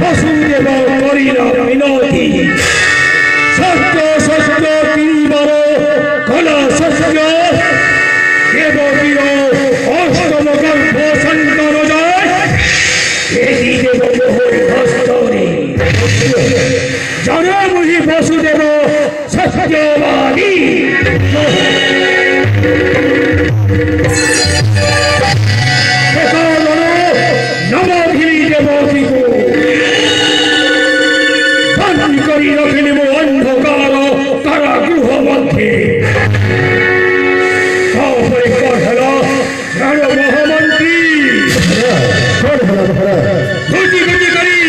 বসুদেব করিলাম মিনতি সত্য সত্য তিরিবার কলা সত্য দেববীর অষ্টম গল্প সন্তান যায় এটি দেব হস্তরে জনমুহি বসুদেব সত্যবাদী নবগিরি দেবতীকে বন্দী করি রাখিলেব অন্ধকার কারাগৃহ মধ্যে তারপরে কথা মহামন্ত্রী গতি গতি করি